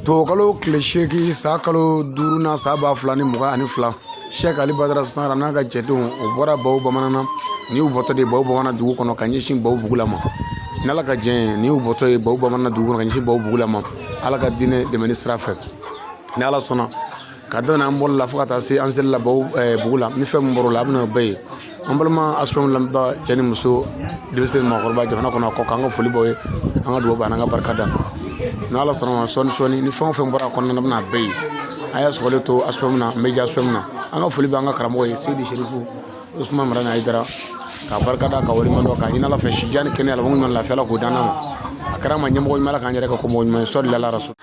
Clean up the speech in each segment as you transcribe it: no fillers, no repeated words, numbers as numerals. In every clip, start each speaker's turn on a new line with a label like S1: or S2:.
S1: Tokalo klesheki sakalo duruna saba fulani muga ani fila Sheikh Ali Badara Sara n'a ka jɛdenw o bɔra baw bamanan ni y'u bɔtɔ de baw bamanan dugu kɔnɔ ka ɲɛsin baw bugula ma n'Ala ka jɛn ni y'u bɔtɔ ye baw bamanan dugu kɔnɔ ka ɲɛsin baw bugula ma Ala ka diinɛ dɛmɛni sira fɛ ni Ala sɔnna ka daminɛ an bɔra la fo ka taa se an selila baw bugula ni fɛn min bɔr'o la a bɛna o bɛɛ ye an balima asfam lamɛnba cɛ ni muso denmisɛnnin maakɔrɔba jamana kɔnɔ kɔ k'an ka foli b'aw ye an ka dugawu b'an ka barika da ni Ala sɔnna ma sɔɔni ni fɛn o fɛn bɔra a kɔnɔna na bɛna a bɛɛ ye a y'a sɔgɔlen to asfam na media asfam na an ka foli b'an ka karamɔgɔ ye Seydi Serifu Usman Marani Hayidara ka barika da ka waleɲuman dɔn ka ɲini Ala fɛ sijan ni kɛnɛya la mun ɲuman lafiya la k'o d'an ma a kɛra an ma ɲɛmɔgɔ ɲuman Ala k'an yɛrɛ kɛ ko mɔgɔ ɲuman ye sɔli la rasul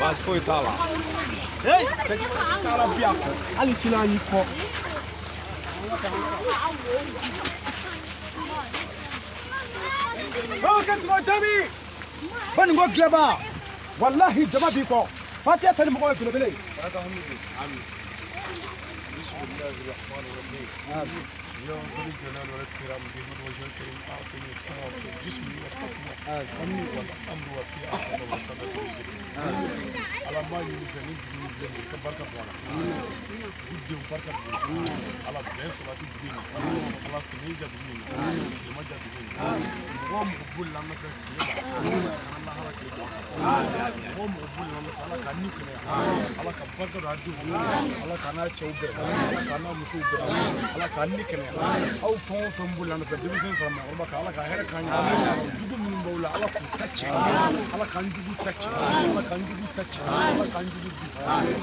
S1: Baasi foyi t'a la. Taara bi a kɔ hali sini an y'i kɔ. Kɛ tɔgɔ jaabi. Baninko tileba walahi jama b'i kɔ. Fatiha tɛ ni mɔgɔ ye belebele. يا ذا الجلال والإكرام بمن وجه الكريم أعطني الصواب في الجسم والتقوى والأمر وفي أحد وصلاة الذكر على ما ينفعني من ذنب كبركة بوانا بدي بركة على بين صلاة الدين على سنيجة الدين لمجة الدين وهم قبول لنا في الكلام الله على كلام وهم قبول لنا في على كنيو كنيا على كبركة الدين على كنا شوبة على كنا مسوبة على كني كنيا أو فون بولا نفر دبيزين فرما ربك على كهرة كان جدو من بولا على كتاتش على كان جدو تاتش على كان جدو تاتش على كان جدو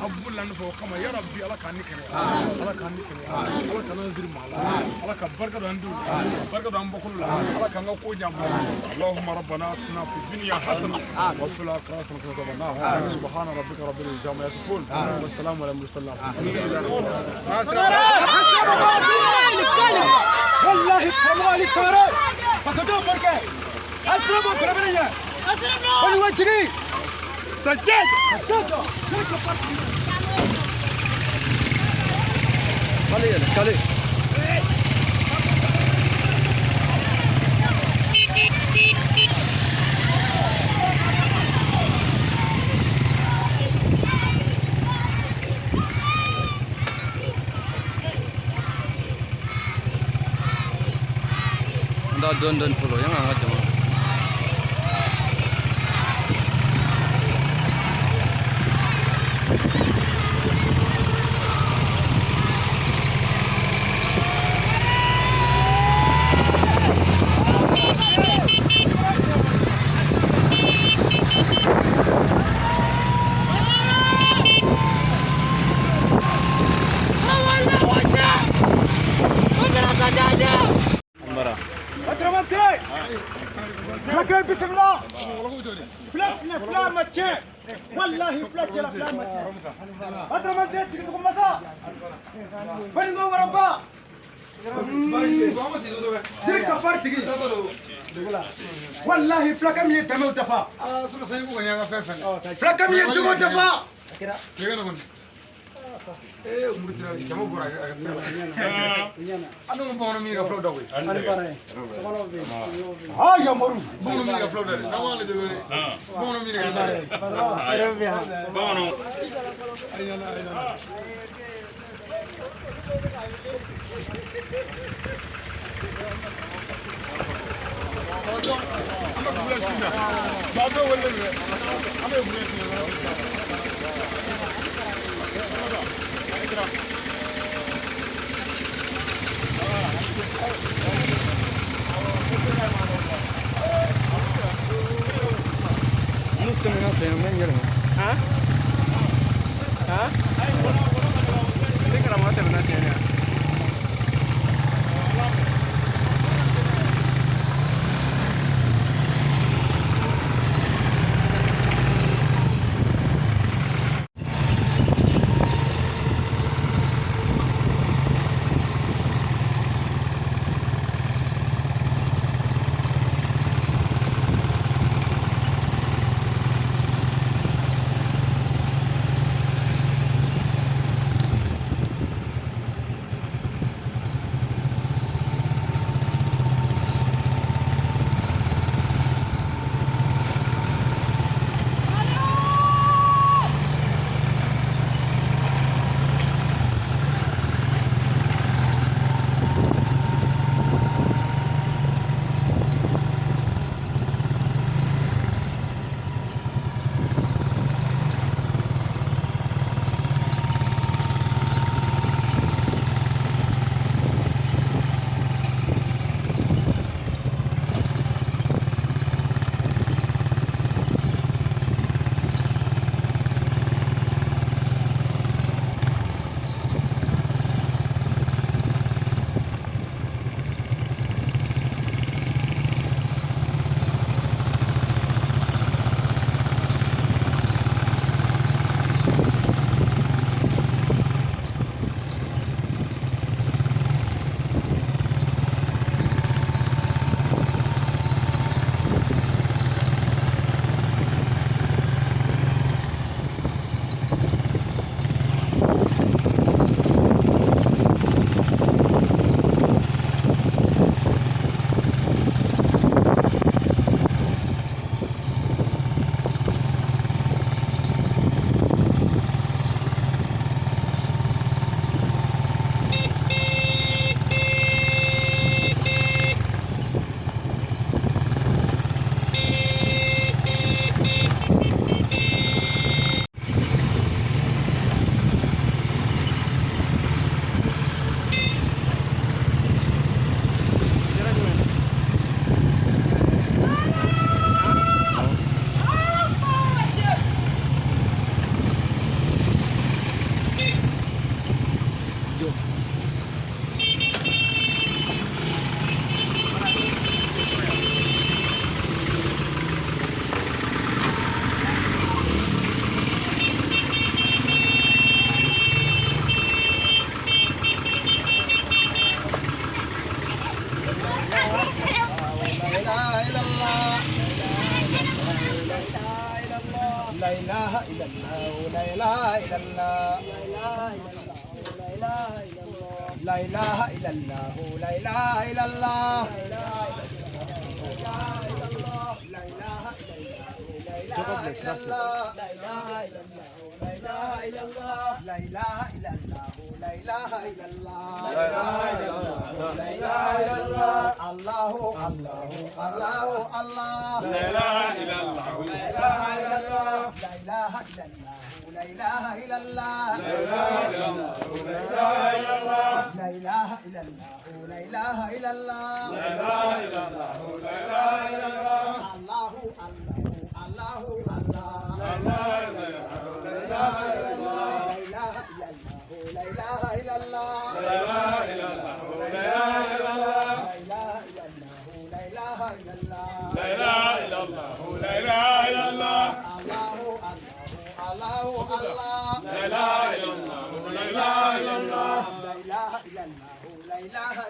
S1: أبولا نفر كما يا ربي على كان نكني على كان نكني على كان نزير مالا على كبركة عندو بركة عم بقول على كان قوي جام اللهم ربنا آتنا في الدنيا حسنة وفي الآخرة حسنة وقنا عذاب النار سبحان ربك رب العزة عما يصفون والسلام على المرسلين والله كرموا لي سارة فصدوا بركة أسربوا كرمنا بني وجهي سجاد خلي don follow yang angkat jemaah. بسم الله فلا ماتشي والله فلا جلا فلا ماتشي أدرى ما تيجي تقوم مسا بنقول وربا تلك كفارتي والله فلا كم يتم وتفا فلا كم يتم وتفا umurtira jama bora anu bono mi ga flow dawi ah ya moru bono mi ga flow dare nawale de bono mi ga dare bono ayana ama bula sina ba do wala ama bula sina Mungkin dengan saya menyer, ah, ini keramat ya nasinya.
S2: لا إله إلا الله لا إله إلا الله لا إله إلا الله لا إله إلا الله الله الله الله الله لا إله إلا الله لا إله إلا الله لا إله إلا الله لا إله إلا الله لا إله إلا الله لا إله إلا الله لا إله إلا الله الله الله الله لا إله إلا الله لا إله إلا الله لا إله إلا الله لا إله إلا الله لا إله إلا الله لا إله إلا الله الله الله الله لا إله إلا الله لا إله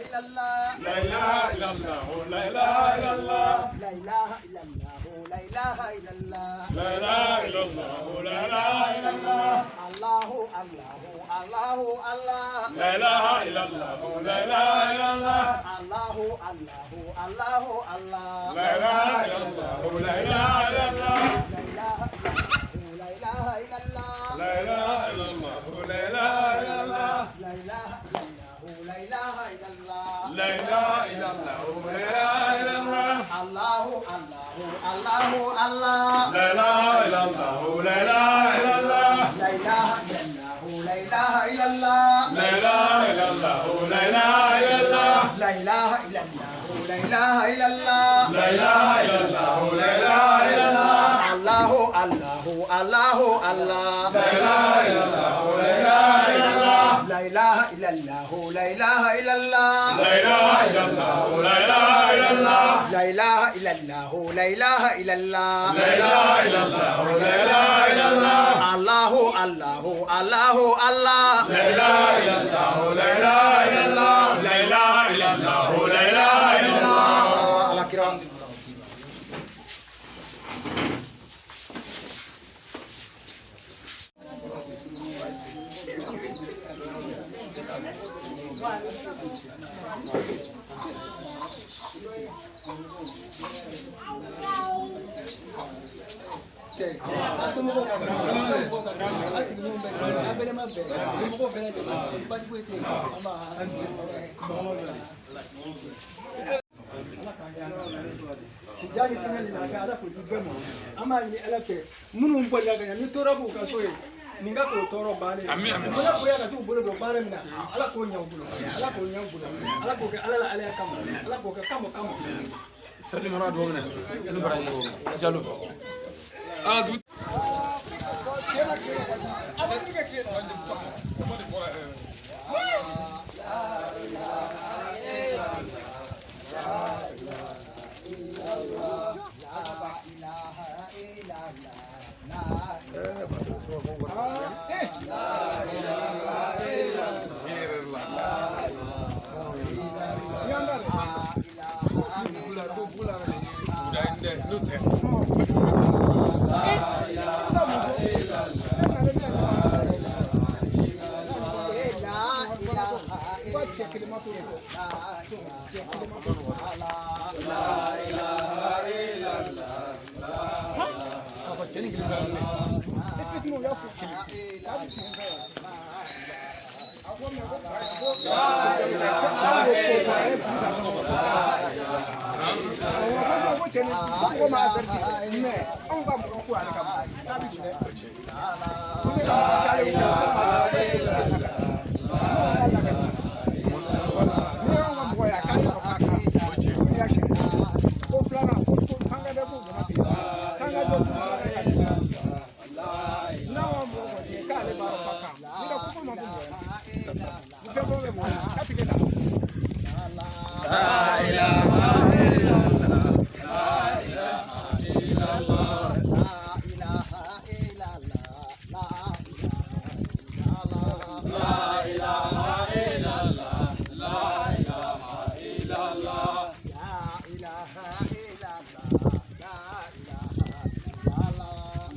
S2: إلا الله لا إله إلا الله لا إله إلا الله لا إله إلا الله لا إله إلا الله لا إله إلا الله لا إله إلا الله لا إله إلا الله الله الله الله الله لا إله إلا الله لا إله إلا الله الله الله الله الله لا إله إلا الله لا إله إلا الله لا إله إلا الله لا إله إلا الله لا إله إلا الله لا إله إلا الله لا إله إلا الله لا إله إلا الله الله الله الله الله لا إله إلا الله لا إله إلا الله لا إله إلا الله لا إله إلا الله لا إله إلا الله لا إله إلا الله لا إله إلا الله لا إله إلا الله لا إله إلا الله الله الله الله الله لا إله إلا الله لا إله إلا الله لا إله إلا الله لا إله إلا الله لا إله إلا الله لا إله إلا الله لا إله إلا الله لا إله إلا الله لا إله إلا الله لا إله إلا الله الله الله الله الله لا إله إلا الله لا إله إلا الله لا إله إلا الله لا إله إلا الله على كرام Sijani tena linaanza kujigema ama ni alake munu mbola ganya ni tora bu ka soye ninga ko toro bale mbola ko ya ka tu bolo do bale mina ala ko nya bulo ala ko nya bulo ala ko ala ala kam ala ko ka kam salim rad wona enu bara jalo ah du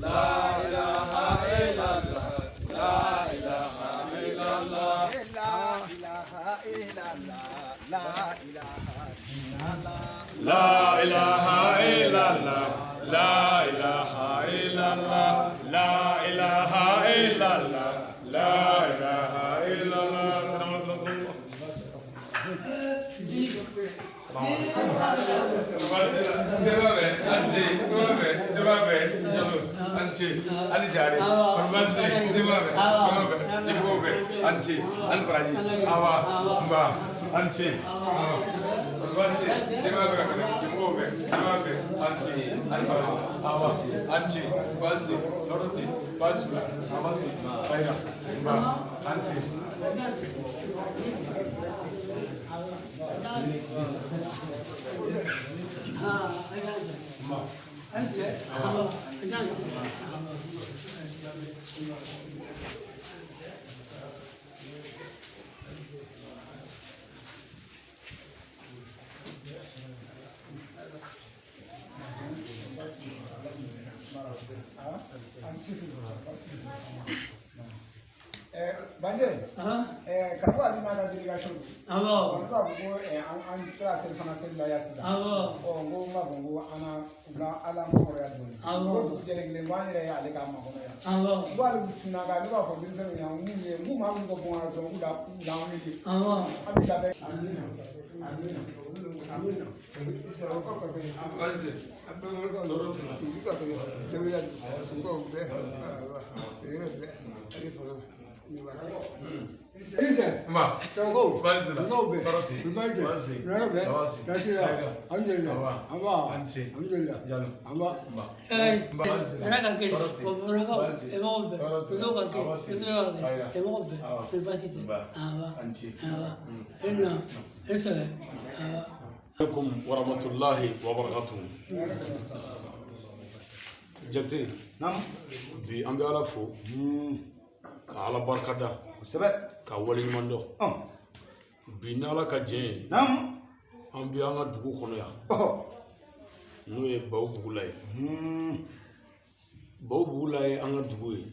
S2: La
S1: لا إله إلا الله لا إله إلا الله لا إله إلا الله لا إله إلا الله سلام عليكم
S2: Banje, kanuwa di mana delegation. Abo. Kanuwa go an class el fana sel la yasa. Abo. O go ma go ana una ala mo ya do. Abo. Jelegle wani re ya le ka ma ko ya. Abo. Ba lu tuna ga lu ba fo bin se ya mu ma mu ko ko ha do ku da ni. Abo. Abi da be amina. Amina. Amina. Isa ko ko be. Banje. Abba ko do ro tuna. Isa ko be. Le ya ko be.
S3: Ma, go. No be.
S1: عليكم ورحمة الله وبركاته. جدي. نعم. بأمر الله فو. كعلى بركة. سبب. كأولي مندو. بينالا كجين. نعم. أم بيانا دكو خنيا. نوي باو بولاي. باو بولاي أنا دكوي.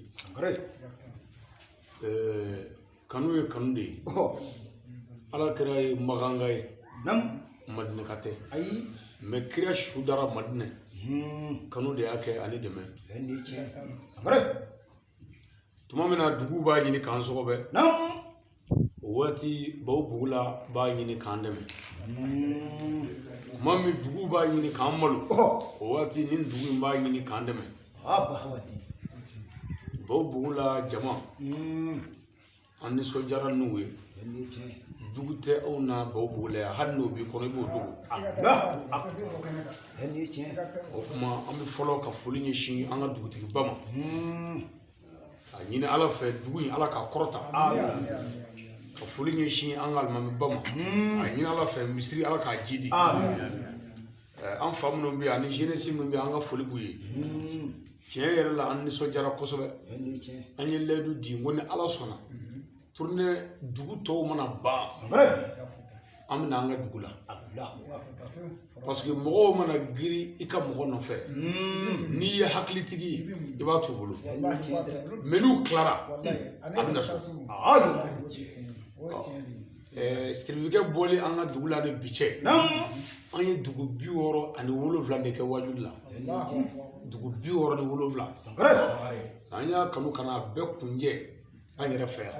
S1: كانوي كاندي. على كراي مغانغاي. نعم. مدنة كته. أي. مكريا شودارا مدنة. كانوا ده أكيد أني دمه. tuma mina dugu b'a ɲini k'an sɔgɔbɛ o waati baw bugula b'a ɲini k'an dɛmɛ tuma min dugu b'a ɲini k'an malo o waati nin dugu in b'a ɲini k'an dɛmɛ baw bugula jama an nisɔndiyara n'u ye jugu tɛ aw na baw bugula yan hali n'o b'i kɔnɔ i b'o dogo o kuma an bɛ fɔlɔ ka foli ɲɛsin an ka dugutigiba ma a ɲini ala fɛ dugu in ala ka kɔrɔta ka foli ɲɛsin an ka alimamiba ma a ɲini ala fɛ misiri ala k'a jidi an fa minnu bɛ yan ani jeunesse min bɛ an ka foli b'u ye tiɲɛ yɛrɛ la an nisɔndiyara kosɛbɛ an ye layidu di ko ni ala sɔnna tournée dugu tɔw mana ban an bɛ na an ka dugu la parce que mɔgɔw mana giri i ka mɔgɔ nɔfɛ n'i ye hakilitigi i b'a t'u bolo mais n'u tilara a bɛ na so certificat bɔli an ka dugu la ni bi cɛ an ye dugu 67 de kɛ wajuli la dugu 67 an y'a kanu kana bɛɛ kunjɛ an yɛrɛ fɛ yan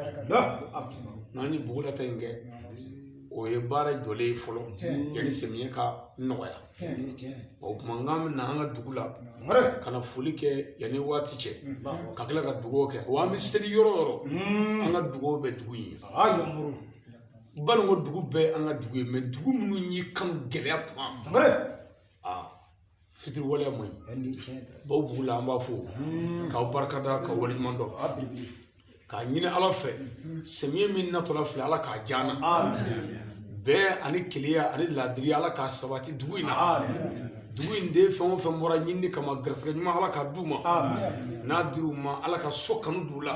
S1: n'an ye bugulata in kɛ o ye baara jɔlen fɔlɔ yanni samiyɛ ka nɔgɔya o tuma n k'an bɛ na an ka dugu la ka na foli kɛ yanni waati cɛ ka tila ka dugawu kɛ wa an bɛ seli yɔrɔ o yɔrɔ an ka dugawu bɛ dugu in ye balinko dugu bɛɛ an ka dugu ye mais dugu minnu y'i kanu gɛlɛya kuma fitiri waleya man ɲi baw bugu la an b'a fɔ k'aw barikada k'aw waleɲuman dɔn k'a ɲini ala fɛ samiyɛ min natɔla filɛ ala k'a diya an na bɛɛ ani keleya ani laadiriya ala k'a sabati dugu in na dugu in de fɛn o fɛn bɔra ɲinini kama garisɛgɛ ɲuman ala k'a d'u ma n'a dir'u ma ala ka so kanu d'u la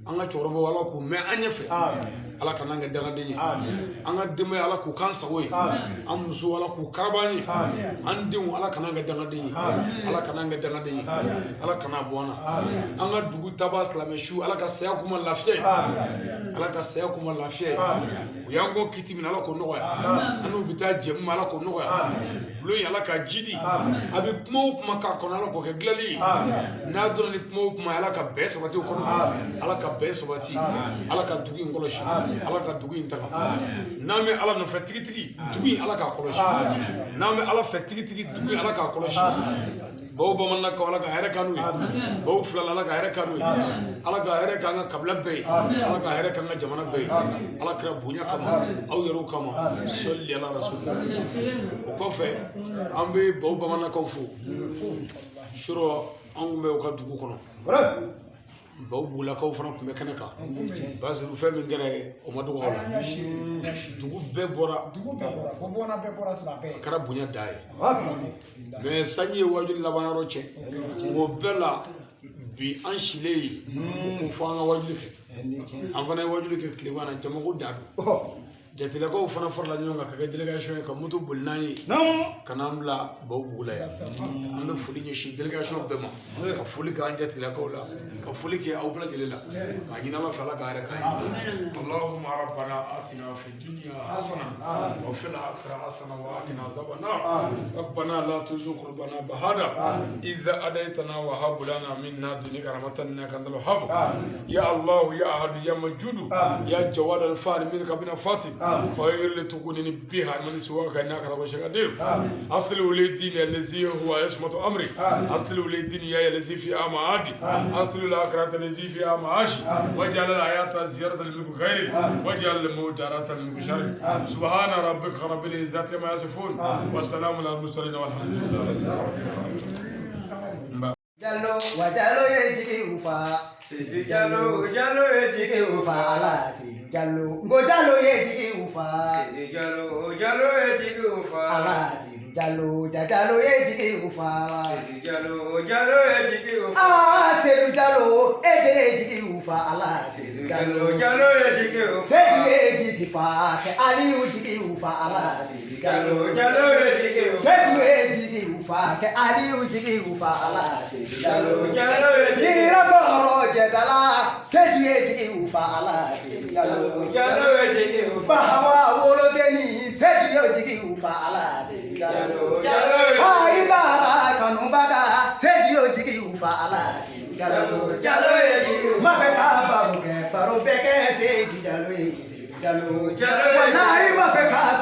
S1: an ka cɛkɔrɔbaw ala k'u mɛn an ɲɛfɛ ala ka n'an kɛ dangaden ye an ka denbaya ala k'u k'an sago ye an musow ala k'u karaba an ye an denw ala ka n'an kɛ dangaden ye ala ka n'an kɛ dangaden ye ala ka n'a bɔ an na an ka dugu taba silamɛ su ala ka saya kuma lafiya ye ala ka saya kuma lafiya ye u y'an ko kiti min Ala k'o nɔgɔya an n'u bɛ taa jɛmu ma Ala k'o nɔgɔya bulon in Ala ka jidi a bɛ kuma o kuma k'a kɔnɔ Ala k'o kɛ dilanli ye n'a donna ni kuma o kuma Ala ka bɛn sabati o kɔnɔ Ala ka bɛn sabati Ala ka dugu in kɔlɔsi Ala ka dugu in taga n'an bɛ Ala nɔfɛ tigitigi dugu in Ala k'a kɔlɔsi n'an bɛ Ala fɛ tigitigi dugu in Ala k'a kɔlɔsi bawo bamanankan Ala ka hɛrɛ k'an n'u ye bawo filala Ala ka hɛrɛ k'an n'u ye Ala ka hɛrɛ k'an ka kabila bɛɛ ye Ala ka hɛrɛ k'an ka jamana bɛɛ ye Ala kira bonya kama aw yɛrɛw kama sɔli ala rasul o kɔfɛ an bɛ bawo bamanankanw fo surɔ an kun bɛ u ka dugu kɔnɔ bawo bugulakaw fana tun bɛ kɛnɛ kan basiru fɛn min kɛra ye o ma dɔgɔ la dugu bɛɛ bɔra a kɛra bonya da ye mais sanji ye wajuli laban yɔrɔ cɛ o bɛɛ la bi an silen yen ko fɔ an ka wajuli kɛ an fana ye wajuli kɛ tile na jama ko da don jatilakaw fana farala ɲɔgɔn kan ka kɛ délégation ye ka moto boli n'an ye ka n'an bila bawo bugula yan an bɛ foli ɲɛsin délégation bɛɛ ma ka foli kɛ an jatilakaw la ka foli kɛ aw bɛɛ lajɛlen la k'a ɲini Ala fɛ Ala ka hɛrɛ k'an ye Allahumma rabbana atina fid dunya hasana wa fil akhirati hasana wa qina adhaban nar rabbana la tuzigh qulubana ba'da idh hadaytana wa hab lana min ladunka rahmatan innaka antal wahhab ya Allah ya ahad ya majud ya jawad al fa'il minka bina fatim فغير لتكونني بها من سواك انك رب شقدير اصل وليدين الذي هو عصمة امري اصل وليدين يا الذي في امعادي اصل الاخرة الذي في امعاشي واجعل الحياة زيارة لمن خير واجعل الموت راحة من شر سبحان ربك رب العزة عما يصفون والسلام على المرسلين والحمد لله
S2: Jalo wa jalo ye jigi ufa
S4: Sidi jalo ye jigi ufa
S2: ala si jalo ngo jalo ye jigi ufa
S4: Sidi jalo ye jigi ufa
S2: ala si jalo ye jigi ufa
S4: Sidi jalo ye jigi ufa
S2: ah sedu jalo ye jigi ufa ala si
S4: jalo ye jigi ufa
S2: sedu ye jigi fa ke ali u jigi ufa ala si
S4: jalo ye jigi ufa
S2: sedu ye jigi ufa ke ali u jigi ufa ala si
S4: jalo ye jigi
S2: sira koro jedala sedu ye jigi ufa ala si
S4: jalo ye jigi ufa
S2: hawa wolo deni sedu ye jigi ufa ala si
S4: jalo
S2: Aidara kanubaga sedu ye jigi ufa ala si
S4: jalo ye jigi ufa
S2: mafeka baro beke sedu jalo ye jalo
S4: jalo
S2: wallahi mafeka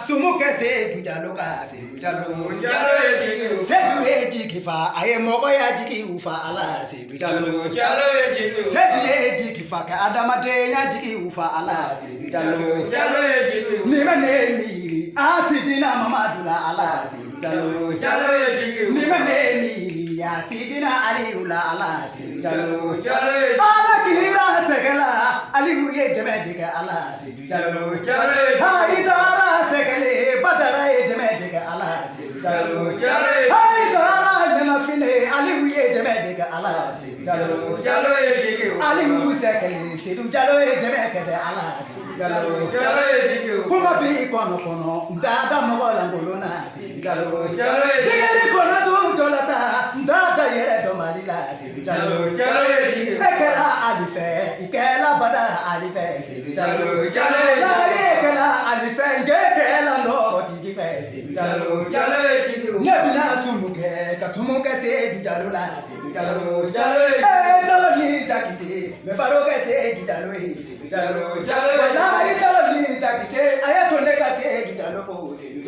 S2: sumuke sedu jalo ka sedu
S4: jalo ye jigi ufa
S2: sedu ye jigi fa aye mogo ya jigi ufa ala sedu jalo
S4: ye jigi ufa
S2: sedu ye jigi fa ka adamade ya jigi ufa ala sedu jalo
S4: ye jigi ufa
S2: ni mane miri asidina mamadula ala sedu jalo
S4: ye jigi ufa
S2: ni mane miri ya sidina aliula ala sedu jalo
S4: ye
S2: ala kira segala aliu ye jemediga ala sedu jalo
S4: ye
S2: haidara segale badara ye jemediga ala sedu jalo
S4: ye
S2: haidara jamafine aliu ye jemediga ala sedu jalo
S4: ye jigi ufa
S2: aliu segale sedu jalo ye jemediga ala sedu jalo
S4: ye jigi ufa
S2: kuma bi kono ndada mogola ngolona sedu jalo
S4: ye
S2: tigeri kono tu jolata ndada yere to malila sedu jalo
S4: ye jigi ufa
S2: ekela alife ikela bada alife sedu jalo
S4: ye
S2: ekela alife ngekela ndoro tigi fe sedu jalo
S4: ye jigi ufa
S2: nebina sumuke sedu jalo la sedu jalo
S4: ye
S2: jalo ni takite me baroke sedu jalo sedu jalo
S4: ye
S2: wallahi jalo ni takite ayato neka sedu jalo fo sedu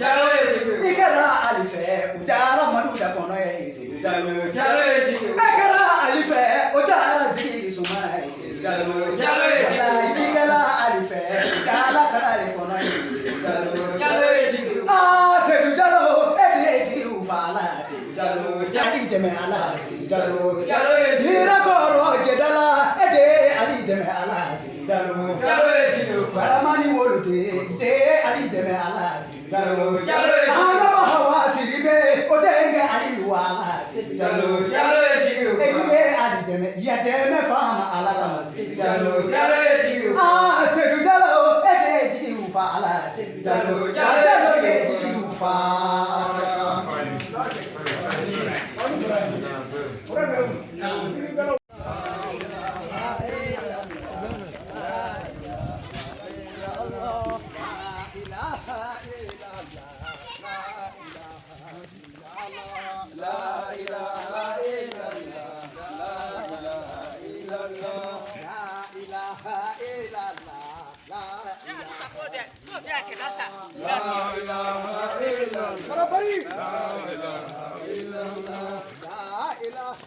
S2: jalo
S4: ye jigi ufa
S2: ikela alife ujara maduda kono ye sedu jalo
S4: ye jigi ufa
S2: ekela alife ujara zigi sumana ye sedu jalo wallahi ikela alife ujara kanale kono ye sedu jalo
S4: ye jigi ufa
S2: ah sedu jalo edi jigi ufa ala sedu jalo ali deme ala sedu jalo sira koro jedala edi ali deme ala sedu jalo
S4: ye jigi ufa
S2: faramani wolude ide ali deme ala sedu jalo
S4: ye
S2: Araba hawa siribe odenge ali wala sedu jalo
S4: ye jigi ufa
S2: ejibe ali deme ya deme fama ala kama sedu jalo
S4: ye jigi ufa
S2: ah sedu jalo edi jigi ufa ala sedu jalo jalo ye jigi ufa برابري لا اله الا الله لا اله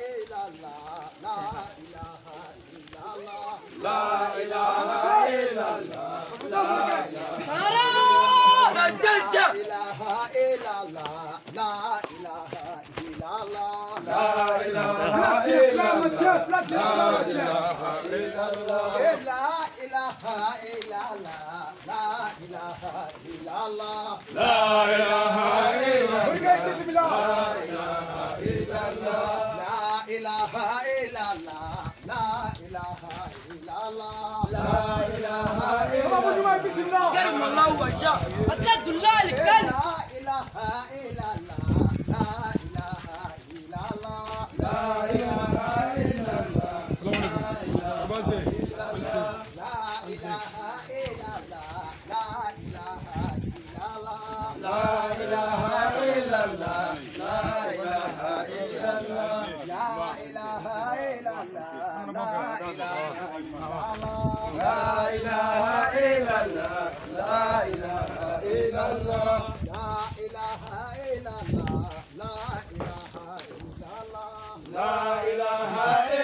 S2: الا الله لا اله الا الله لا اله الا الله لا اله الا الله لا اله الا الله لا اله الا الله لا اله الا الله لا اله الا الله لا اله الا الله لا اله الا الله بسم الله لا اله الا الله لا اله الا الله لا اله الا الله بسم الله
S5: كرم الله وجهه أسد الله الكلب
S2: لا اله الا الله لا اله الا الله لا اله الا الله لا اله الا الله لا اله الا الله لا اله الا الله لا اله الا الله لا اله الا الله لا اله الا الله لا اله الا الله لا اله الا الله لا اله الا الله لا اله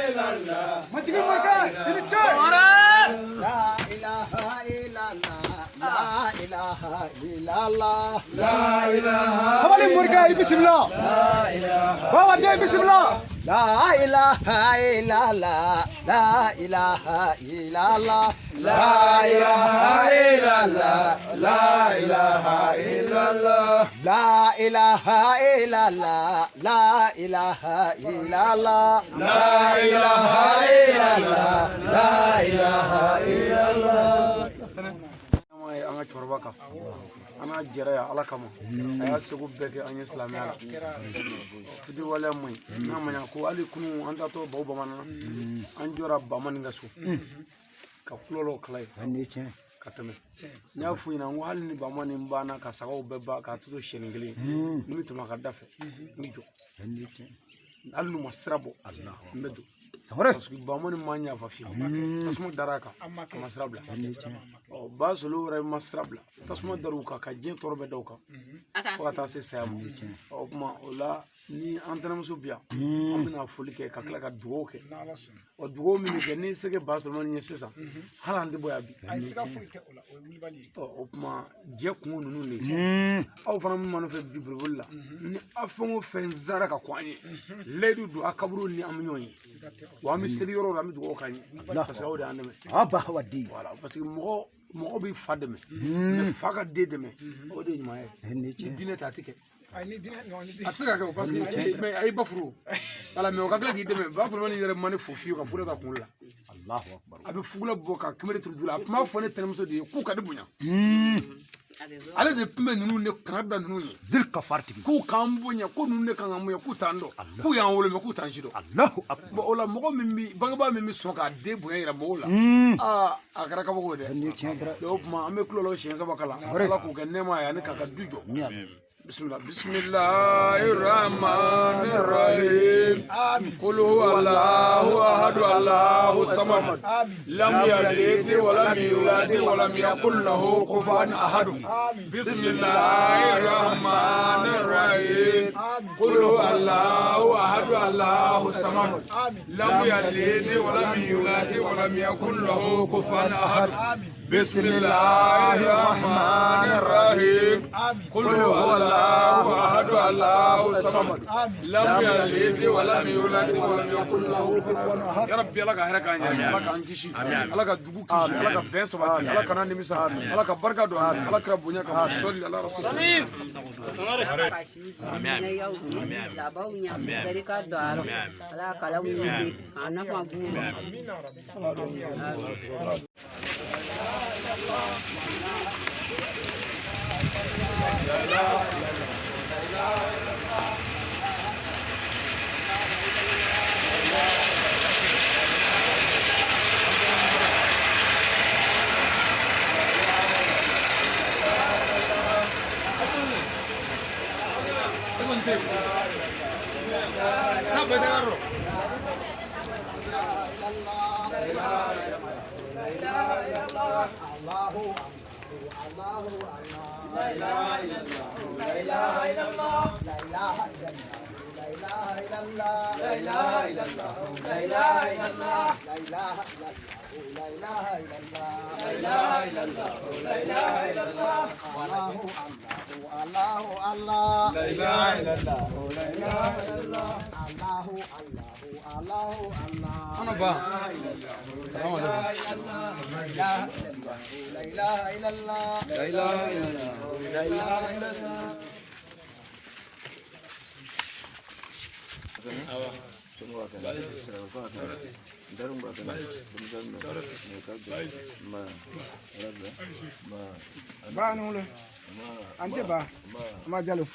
S2: الا الله ما تجي مكان لا اله الا الله لا اله الا الله لا اله سبالي مرجع بسم الله لا اله بابا جاي بسم الله لا اله الا الله لا اله الا الله لا اله الا الله لا اله الا الله لا اله الا الله لا اله الا الله لا اله الا الله لا اله الا الله
S1: an ka cɛkɔrɔba kan an ka jɛra yan ala kama a y'a segu bɛɛ kɛ an ye silamɛya la fiti waleya man ɲi n'a ma ɲa ko hali kunu an tatɔ baw bamanan an jɔra bamanin ka so ka kulɔlɔw kala ye ka tɛmɛ n y'a f'u ɲɛna n ko hali ni bamanin banna ka sagaw bɛɛ ba k'a to siyɛni kelen ni bɛ tɛmɛ a ka da fɛ n bɛ jɔ hali n'u ma sira bɔ n bɛ don parce que bamanin ma ɲafa fiyewu tasuma dar'a kan a ma sira bila ba solo yɛrɛ ma sira bila tasuma dar'u kan ka diɲɛ tɔɔrɔ bɛɛ da u kan fo ka taa se saya ma o kuma o la ni an tɛnɛmuso bi yan an bɛna foli kɛ ka tila ka dugawu kɛ o dugawu min bɛ kɛ ni sɛgɛ ba solomani ye sisan hali an tɛ bɔ yan bi o kuma jɛ kungo ninnu de cɛ aw fana min man'o fɛ bi boliboli la ni aw fɛn o fɛn zara ka kɔn an ye layidu don a kaburu ni an bɛ ɲɔgɔn ye wa an bɛ seli yɔrɔ la an bɛ dugawu k'an ye parce que aw de y'an dɛmɛ voilà parce que mɔgɔ b'i fa dɛmɛ mais fa ka den dɛmɛ o de ye ɲuman ye ni diinɛ tɛ a tɛ kɛ a tɛ se ka kɛ o parce que mais a y'i ba furu voilà mais o ka tila k'i dɛmɛ ba furu ni yɛrɛ ma ne fo fiyewu ka furu ka kunkolo la a bɛ fugula bɔ ka kɛmɛrɛ turu la a kuma fɔ ne tɛnɛmuso de ye k'u ka di bonya ale de tun bɛ ninnu ne kana da ninnu ye zil ka faritigi k'u k'an bonya ko ninnu de kan ka bonya k'u t'an dɔn k'u y'an wolo mɛ k'u t'an si dɔn bon o la mɔgɔ min bi bangebaa min bɛ sɔn k'a den bonya yira mɔgɔw la a kɛra kabako ye dɛ o tuma an bɛ kulɔlɔ siɲɛ saba kala ala k'u kɛ nɛɛma ye ani k'a ka du jɔ bismillah bismillahirrahmanirrahim qul huwallahu ahad allahu samad lam yalid wa lam yulad wa lam yakul lahu kufuwan ahad bismillahirrahmanirrahim qul huwallahu ahad allahu samad lam yalid wa lam yulad wa lam yakul lahu kufuwan ahad bismillahirrahmanirrahim qul huwallahu ahad allahu samad lam yalid wa lam yulad wa lam yakul lahu kufuwan ahad ya rabbi ala ka hɛrɛ k'an ɲɛ ala k'an kisi ala ka dugu kisi ala ka bɛn sabati ala kana nimisa ala ka barika don ala kira bonya kama sɔli ala rasul amin
S6: labaw ɲa barika don a rɔ ala kala wuli a nafa b'u ma
S2: Ba nulu. Ante ba. Ma jalu.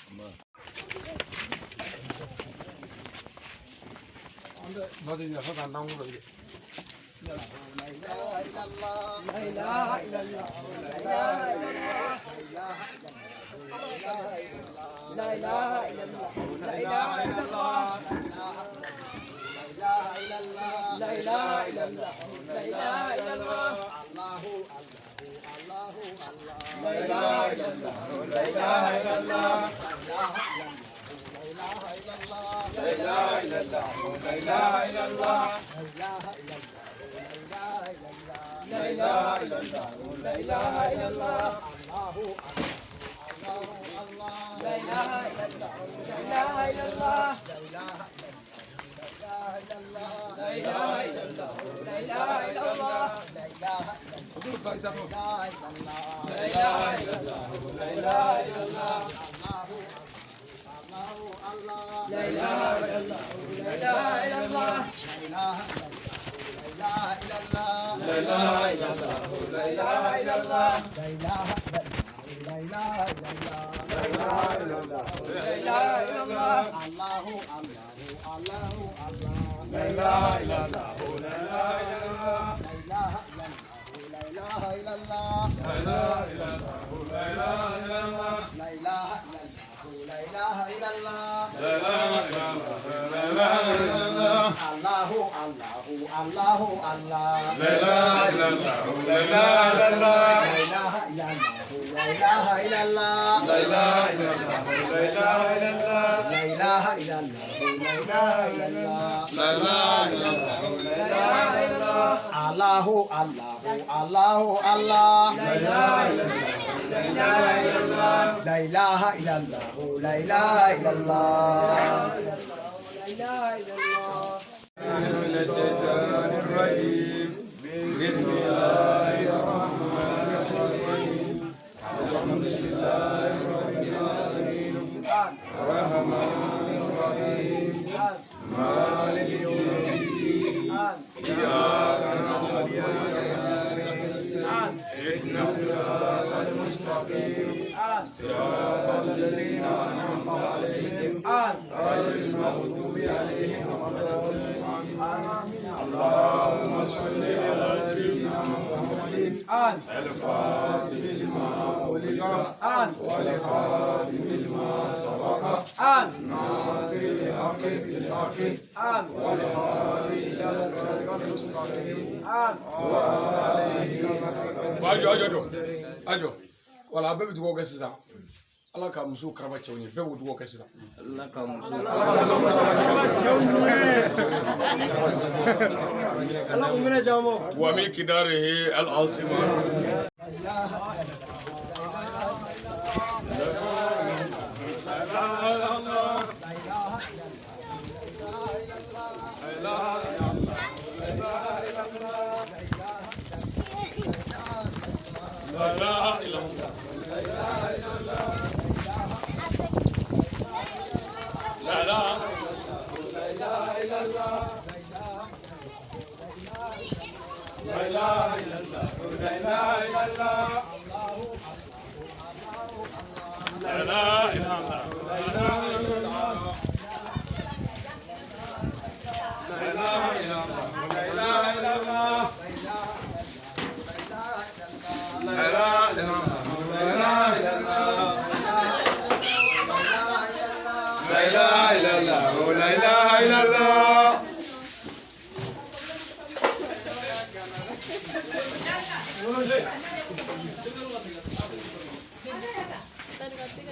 S1: Ajo. Wala bɛɛ bɛ dugawu kɛ sisan. Ala ka muso karaba cɛw ye. Bɛɛ b'o dugawu kɛ sisan. Ala ka muso Ala ko minɛ jamo. Wa min kidarihi al-azima.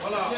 S1: Voilà.